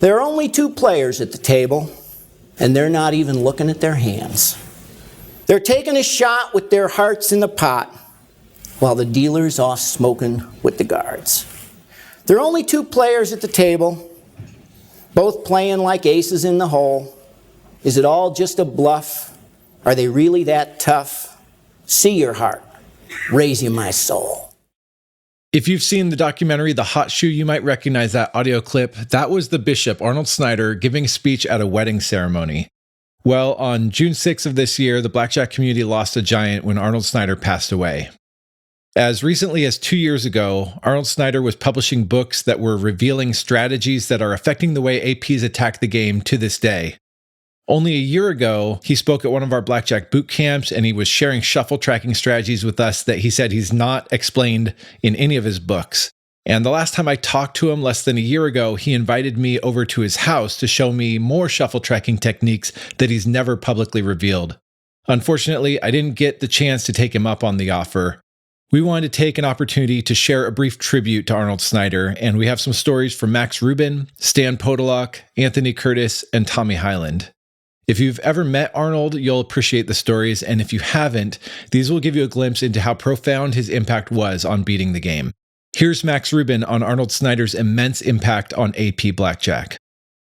There are only two players at the table, and they're not even looking at their hands. They're taking a shot with their hearts in the pot, while the dealer's off smoking with the guards. There are only two players at the table, both playing like aces in the hole. Is it all just a bluff? Are they really that tough? See your heart, raise you my soul. If you've seen the documentary The Hot Shoe, you might recognize that audio clip. That was the bishop, Arnold Snyder, giving a speech at a wedding ceremony. Well, on June 6th of this year, the Blackjack community lost a giant when Arnold Snyder passed away. As recently as 2 years ago, Arnold Snyder was publishing books that were revealing strategies that are affecting the way APs attack the game to this day. Only a year ago, he spoke at one of our Blackjack boot camps, and he was sharing shuffle tracking strategies with us that he said he's not explained in any of his books. And the last time I talked to him, less than a year ago, he invited me over to his house to show me more shuffle tracking techniques that he's never publicly revealed. Unfortunately, I didn't get the chance to take him up on the offer. We wanted to take an opportunity to share a brief tribute to Arnold Snyder, and we have some stories from Max Rubin, StanPodolak, Anthony Curtis, and Tommy Hyland. If you've ever met Arnold, you'll appreciate the stories, and if you haven't, these will give you a glimpse into how profound his impact was on beating the game. Here's Max Rubin on Arnold Snyder's immense impact on AP Blackjack.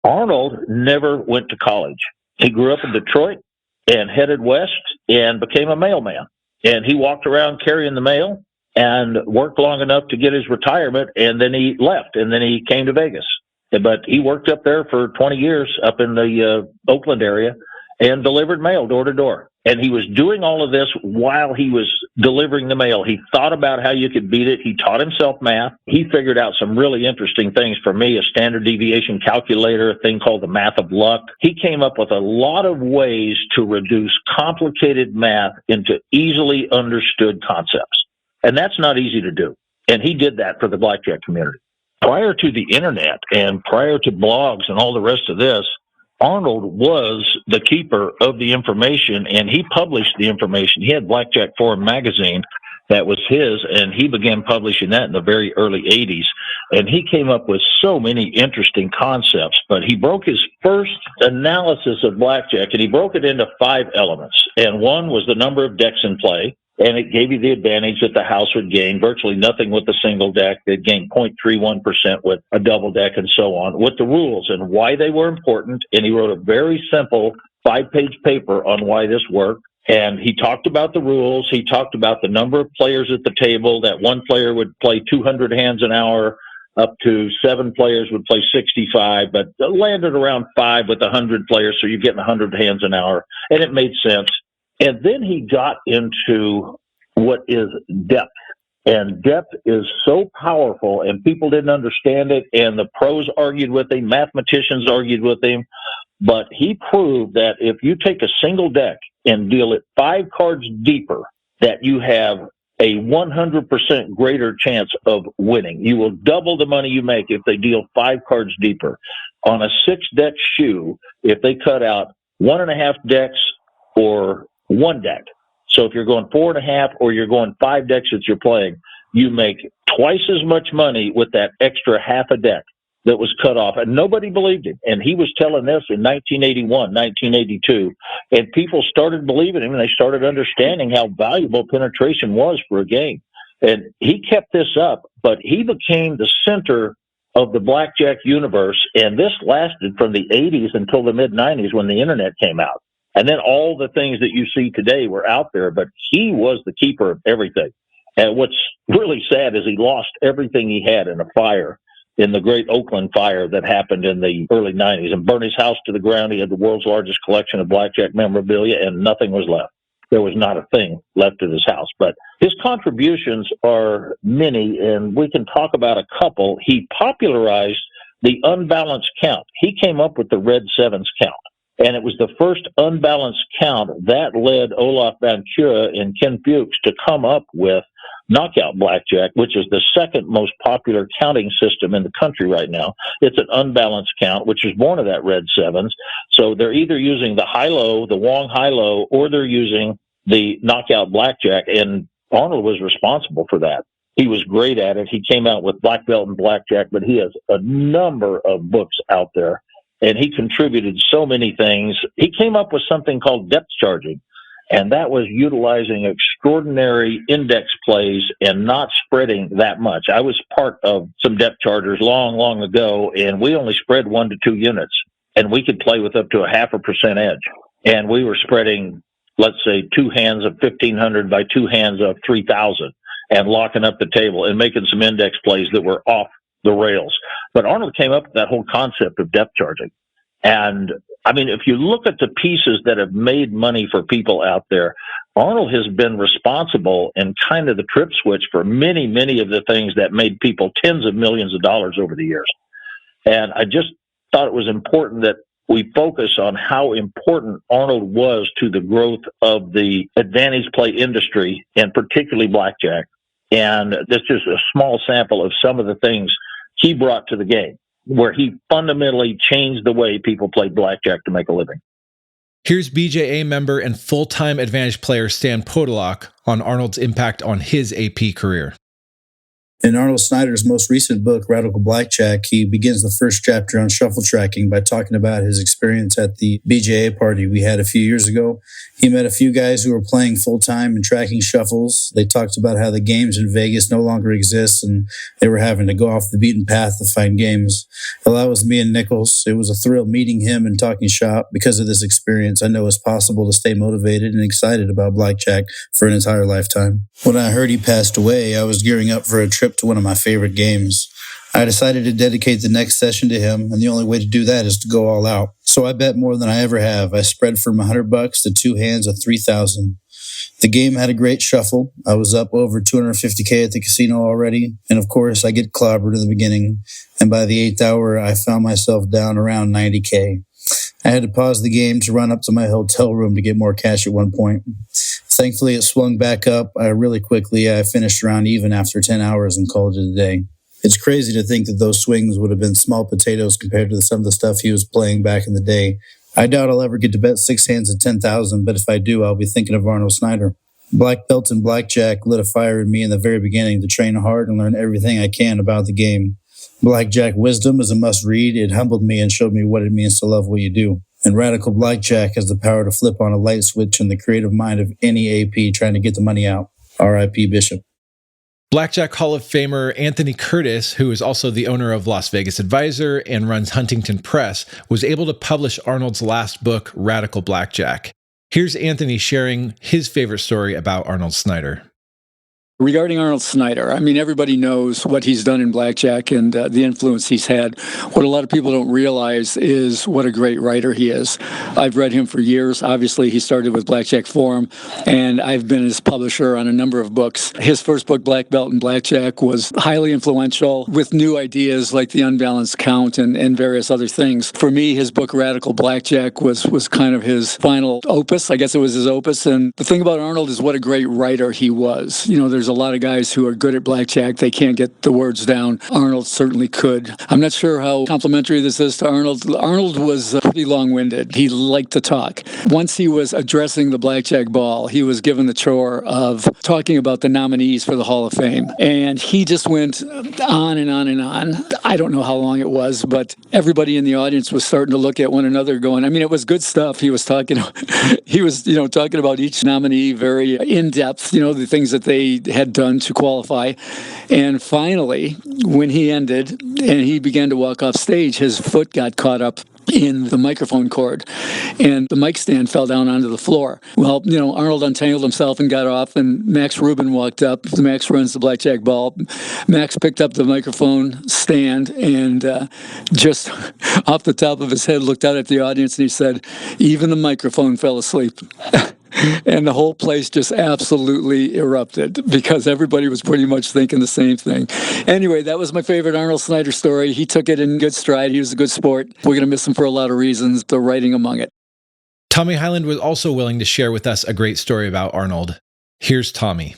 Arnold never went to college. He grew up in Detroit and headed west and became a mailman. And he walked around carrying the mail and worked long enough to get his retirement, and then he left, and then he came to Vegas. But he worked up there for 20 years up in the Oakland area and delivered mail door to door. And he was doing all of this while he was delivering the mail. He thought about how you could beat it. He taught himself math. He figured out some really interesting things for me, a standard deviation calculator, a thing called the math of luck. He came up with a lot of ways to reduce complicated math into easily understood concepts. And that's not easy to do. And he did that for the blackjack community. Prior to the internet and prior to blogs and all the rest of this, Arnold was the keeper of the information, and he published the information. He had Blackjack Forum magazine that was his, and he began publishing that in the very early 80s. And he came up with so many interesting concepts, but he broke his first analysis of blackjack, and he broke it into 5 elements. And one was the number of decks in play. And it gave you the advantage that the house would gain virtually nothing with a single deck. They'd gain 0.31% with a double deck and so on, with the rules and why they were important. And he wrote a very simple 5-page paper on why this worked. And he talked about the rules. He talked about the number of players at the table, that one player would play 200 hands an hour, up to 7 players would play 65, but landed around 5 with 100 players. So you're getting 100 hands an hour. And it made sense. And then he got into what is depth. And depth is so powerful, and people didn't understand it, and the pros argued with him, mathematicians argued with him. But he proved that if you take a single deck and deal it 5 cards deeper, that you have a 100% greater chance of winning. You will double the money you make if they deal 5 cards deeper. On a 6-deck shoe, if they cut out 1.5 decks or 1 deck. So if you're going 4.5 or you're going 5 decks that you're playing, you make twice as much money with that extra half a deck that was cut off. And nobody believed him. And he was telling this in 1981, 1982. And people started believing him, and they started understanding how valuable penetration was for a game. And he kept this up, but he became the center of the blackjack universe. And this lasted from the 80s until the mid-90s when the internet came out. And then all the things that you see today were out there, but he was the keeper of everything. And what's really sad is he lost everything he had in a fire, in the great Oakland fire that happened in the early 90s, and burned his house to the ground. He had the world's largest collection of blackjack memorabilia, and nothing was left. There was not a thing left at his house. But his contributions are many, and we can talk about a couple. He popularized the unbalanced count. He came up with the red sevens count. And it was the first unbalanced count that led Olaf Van Cura and Ken Fuchs to come up with knockout blackjack, which is the second most popular counting system in the country right now. It's an unbalanced count, which is born of that red sevens. So they're either using the high-low, the Wong high-low, or they're using the knockout blackjack. And Arnold was responsible for that. He was great at it. He came out with Black Belt and Blackjack, but he has a number of books out there, and he contributed so many things. He came up with something called depth charging, and that was utilizing extraordinary index plays and not spreading that much. I was part of some depth chargers long, long ago, and we only spread 1 to 2 units, and we could play with up to a 0.5% edge. And we were spreading, let's say, 2 hands of 1,500 by 2 hands of 3,000 and locking up the table and making some index plays that were off the rails. But Arnold came up with that whole concept of depth charging. And I mean, if you look at the pieces that have made money for people out there, Arnold has been responsible and kind of the trip switch for many, many of the things that made people tens of millions of dollars over the years. And I just thought it was important that we focus on how important Arnold was to the growth of the advantage play industry, and particularly blackjack. And that's just a small sample of some of the things he brought to the game, where he fundamentally changed the way people played blackjack to make a living. Here's BJA member and full-time advantage player StanPodolak on Arnold's impact on his AP career. In Arnold Snyder's most recent book, Radical Blackjack, he begins the first chapter on shuffle tracking by talking about his experience at the BJA party we had a few years ago. He met a few guys who were playing full-time and tracking shuffles. They talked about how the games in Vegas no longer exist and they were having to go off the beaten path to find games. Well, that was me and Nichols. It was a thrill meeting him and talking shop. Because of this experience, I know it's possible to stay motivated and excited about blackjack for an entire lifetime. When I heard he passed away, I was gearing up for a trip to one of my favorite games. I decided to dedicate the next session to him, and the only way to do that is to go all out. So I bet more than I ever have. I spread from $100 to 2 hands of 3,000. The game had a great shuffle. I was up over $250K at the casino already, and of course I get clobbered in the beginning, and by the 8th hour I found myself down around $90K. I had to pause the game to run up to my hotel room to get more cash at one point. Thankfully, it swung back up really quickly. I finished around even after 10 hours and called it a day. It's crazy to think that those swings would have been small potatoes compared to some of the stuff he was playing back in the day. I doubt I'll ever get to bet 6 hands at 10,000, but if I do, I'll be thinking of Arnold Snyder. Black belt and blackjack lit a fire in me in the very beginning to train hard and learn everything I can about the game. Blackjack Wisdom is a must-read. It humbled me and showed me what it means to love what you do. And Radical Blackjack has the power to flip on a light switch in the creative mind of any AP trying to get the money out. R.I.P. Bishop. Blackjack Hall of Famer Anthony Curtis, who is also the owner of Las Vegas Advisor and runs Huntington Press, was able to publish Arnold's last book, Radical Blackjack. Here's Anthony sharing his favorite story about Arnold Snyder. Regarding Arnold Snyder, I mean, everybody knows what he's done in blackjack and the influence he's had. What a lot of people don't realize is what a great writer he is. I've read him for years. Obviously, he started with Blackjack Forum, and I've been his publisher on a number of books. His first book, Black Belt and Blackjack, was highly influential with new ideas like the unbalanced count and various other things. For me, his book, Radical Blackjack, was kind of his final opus. I guess it was his opus. And the thing about Arnold is what a great writer he was. You know, there's a lot of guys who are good at blackjack. They can't get the words down. Arnold certainly could. I'm not sure how complimentary this is to Arnold. Arnold was pretty long-winded. He liked to talk. Once he was addressing the blackjack ball, he was given the chore of talking about the nominees for the Hall of Fame. And he just went on and on and on. I don't know how long it was, but everybody in the audience was starting to look at one another going, I mean, it was good stuff. He was talking, talking about each nominee very in-depth, the things that they had done to qualify. And finally, when he ended and he began to walk off stage, his foot got caught up in the microphone cord, and the mic stand fell down onto the floor. Well, Arnold untangled himself and got off, and Max Rubin walked up. Max runs the blackjack ball. Max picked up the microphone stand and just off the top of his head looked out at the audience, and he said, "Even the microphone fell asleep." And the whole place just absolutely erupted because everybody was pretty much thinking the same thing. Anyway, that was my favorite Arnold Snyder story. He took it in good stride. He was a good sport. We're going to miss him for a lot of reasons, the writing among it. Tommy Hyland was also willing to share with us a great story about Arnold. Here's Tommy.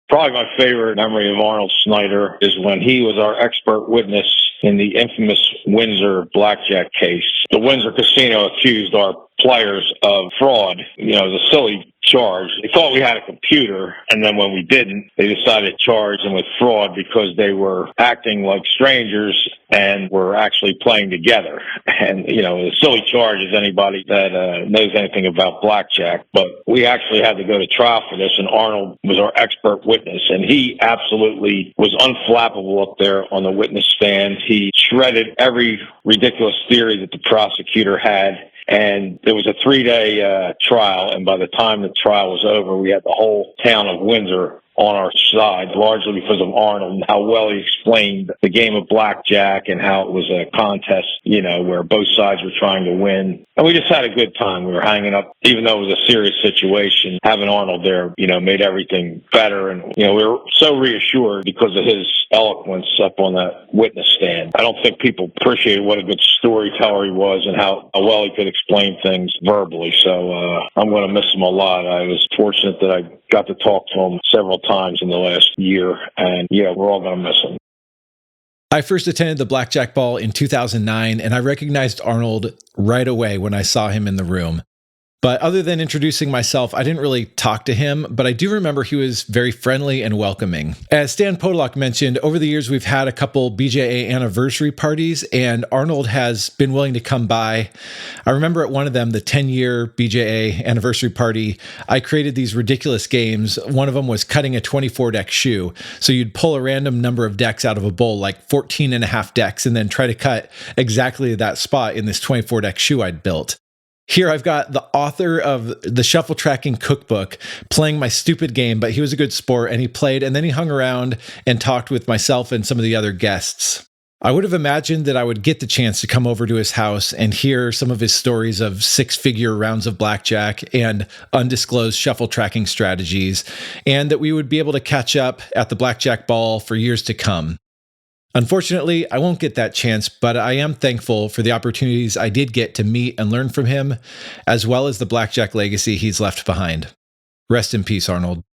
Probably my favorite memory of Arnold Snyder is when he was our expert witness in the infamous Windsor blackjack case. The Windsor Casino accused our players of fraud. It was a silly charge. They thought we had a computer computer. And then when we didn't, they decided to charge them with fraud because they were acting like strangers and were actually playing together. And, a silly charge is anybody that knows anything about blackjack. But we actually had to go to trial for this, and Arnold was our expert witness. And he absolutely was unflappable up there on the witness stand. He shredded every ridiculous theory that the prosecutor had. And there was a 3-day trial, and by the time the trial was over, we had the whole town of Windsor on our side, largely because of Arnold and how well he explained the game of blackjack and how it was a contest, where both sides were trying to win. And we just had a good time. We were hanging up, even though it was a serious situation. Having Arnold there, made everything better. And, we were so reassured because of his eloquence up on that witness stand. I don't think people appreciated what a good storyteller he was and how well he could explain things verbally. So I'm going to miss him a lot. I was fortunate that I got to talk to him several times in the last year, and we're all going to miss him. I first attended the Blackjack Ball in 2009, and I recognized Arnold right away when I saw him in the room. But other than introducing myself, I didn't really talk to him, but I do remember he was very friendly and welcoming. As StanPodolak mentioned, over the years we've had a couple BJA anniversary parties, and Arnold has been willing to come by. I remember at one of them, the 10-year BJA anniversary party, I created these ridiculous games. One of them was cutting a 24-deck shoe. So you'd pull a random number of decks out of a bowl, like 14 and a half decks, and then try to cut exactly that spot in this 24-deck shoe I'd built. Here I've got the author of the Shuffle Tracking Cookbook playing my stupid game, but he was a good sport and he played, and then he hung around and talked with myself and some of the other guests. I would have imagined that I would get the chance to come over to his house and hear some of his stories of 6-figure rounds of blackjack and undisclosed shuffle tracking strategies, and that we would be able to catch up at the Blackjack Ball for years to come. Unfortunately, I won't get that chance, but I am thankful for the opportunities I did get to meet and learn from him, as well as the blackjack legacy he's left behind. Rest in peace, Arnold.